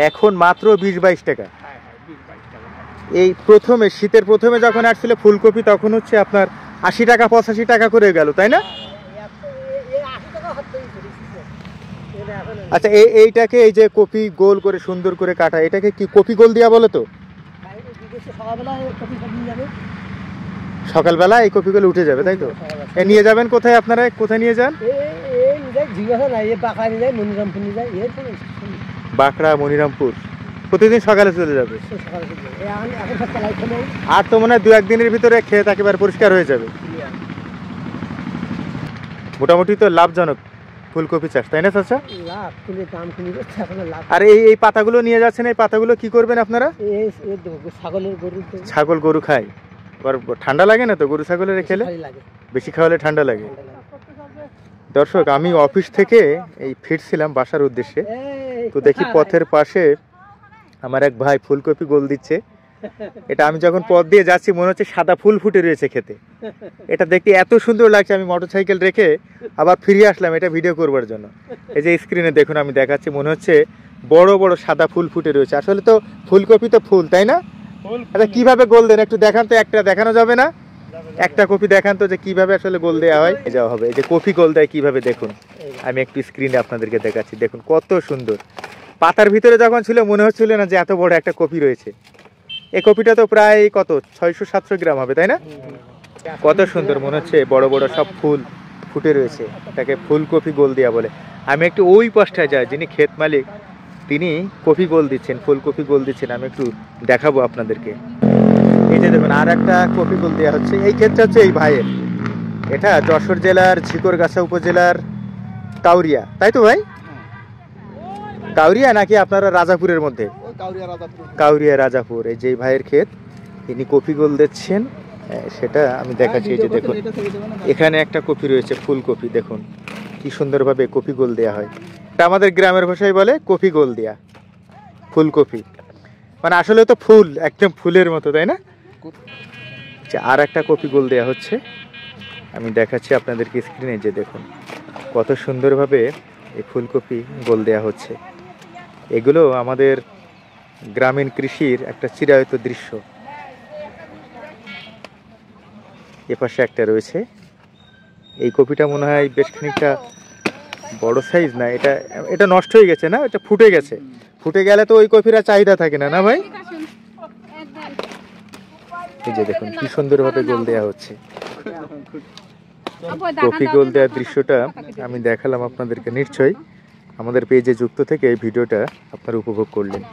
এখন মাত্র 20-22 টাকা। এই প্রথমে শীতের প্রথমে যখন আসছিল ফুলকপি তখন হচ্ছে আপনার 80 টাকা 85 টাকা করে গেল, তাই না? আচ্ছা, এইটাকে এই যে কপি গোল করে সুন্দর করে কাটা, এটাকে কি কপি গোল দিয়া বলে? তো সকালবেলা এই কপিগুলো উঠে যাবে, তাই তো? এ নিয়ে যাবেন কোথায় আপনারা? কোথায় নিয়ে যান? বাঁকড়া, মনিরামপুর। প্রতিদিন সকালে চলে যাবে। আর তো মনে হয় 2-1 দিনের ভিতরে ক্ষেত একেবারে পরিষ্কার হয়ে যাবে। মোটামুটি তো লাভজনক ফুলকপি চাষ, তাই না চাচা? আর এই পাতাগুলো নিয়ে যাচ্ছেন, এই পাতাগুলো কি করবেন আপনারা? ছাগল গরু খায়। আবার ঠান্ডা লাগে না তো গরু ছাগলের খেলে? বেশি খাওয়ালে ঠান্ডা লাগে। দর্শক, আমি অফিস থেকে এই ফিরছিলাম বাসার উদ্দেশ্যে, তো দেখি পথের পাশে আমার এক ভাই ফুলকপি গোল দিচ্ছে। এটা আমি যখন পথ দিয়ে যাচ্ছি মনে হচ্ছে সাদা ফুল ফুটে রয়েছে খেতে। এটা দেখতে এত সুন্দর লাগছে, আমি মোটরসাইকেল রেখে আবার ফিরে আসলাম এটা ভিডিও করবার জন্য। এই যে স্ক্রিনে দেখুন আমি দেখাচ্ছি, মনে হচ্ছে বড় বড় সাদা ফুল ফুটে রয়েছে। আসলে তো ফুলকপি তো ফুল, তাই না? আচ্ছা, কিভাবে গোল দেন একটু দেখান তো। একটা দেখানো যাবে না? একটা কপি দেখান তো যে কিভাবে আসলে গোল দেওয়া হয়। যাওয়া হবে, এই যে কপি গোল দেয় কিভাবে দেখুন, আমি একটু স্ক্রিনে আপনাদেরকে দেখাচ্ছি। দেখুন কত সুন্দর। পাতার ভিতরে যখন ছিল মনে হচ্ছিল না যে এত বড় একটা কপি রয়েছে। এই কপিটা তো প্রায় কত 600-700 গ্রাম হবে, তাই না? কত সুন্দর, মনে হচ্ছে বড় বড় সব ফুল ফুটে রয়েছে। এটাকে ফুলকপি গোল দেওয়া বলে। আমি একটু ওই পাশটায় যাই, যিনি ক্ষেত মালিক তিনি কপি গোল দিচ্ছেন, ফুলকপি গোল দিচ্ছেন, আমি একটু দেখাবো আপনাদেরকে। এই যে দেখুন আর একটা কপি গোল দেওয়া হচ্ছে। এই ক্ষেতটা হচ্ছে এই ভাইয়ের। এটা যশোর জেলার ঝিকরগাছা উপজেলার কাউরিয়া, তাই তো ভাই? কাউরিয়া নাকি আপনারা রাজাপুরের মধ্যে? কাউরিয়া রাজাপুর। এই যে ভাইয়ের ক্ষেত, ইনি কপি গোল দিচ্ছেন, সেটা আমি দেখাচ্ছি। এই যে দেখুন এখানে একটা কপি রয়েছে, ফুলকপি। দেখুন কি সুন্দরভাবে কপি গোল দেওয়া হয়। এটা আমাদের গ্রামের ভাষায় বলে কপি গোল দেয়া, ফুলকপি। মানে আসলে তো ফুল, একদম ফুলের মতো, তাই না? আর একটা কপি গোল দেওয়া হচ্ছে, আমি দেখাচ্ছি আপনাদেরকে স্ক্রিনে। যে দেখুন কত সুন্দরভাবে এই ফুলকপি গোল দেওয়া হচ্ছে। এগুলো আমাদের গ্রামীণ কৃষির একটা চিরায়ত দৃশ্য। এপাশে একটা রয়েছে, এই কপিটা মনে হয় বেশ খানিকটা বড় সাইজ। না, এটা নষ্ট হয়ে গেছে, না এটা ফুটে গেছে। ফুটে গেলে তো ওই কপির চাহিদা থাকে না, না ভাই? এই যে দেখুন কি সুন্দরভাবে গোল দেওয়া হচ্ছে। কপি গোল দেওয়ার দৃশ্যটা আমি দেখালাম আপনাদেরকে। নিশ্চয়ই আমাদের পেজে যুক্ত থেকে এই ভিডিওটা আপনারা উপভোগ করলেন।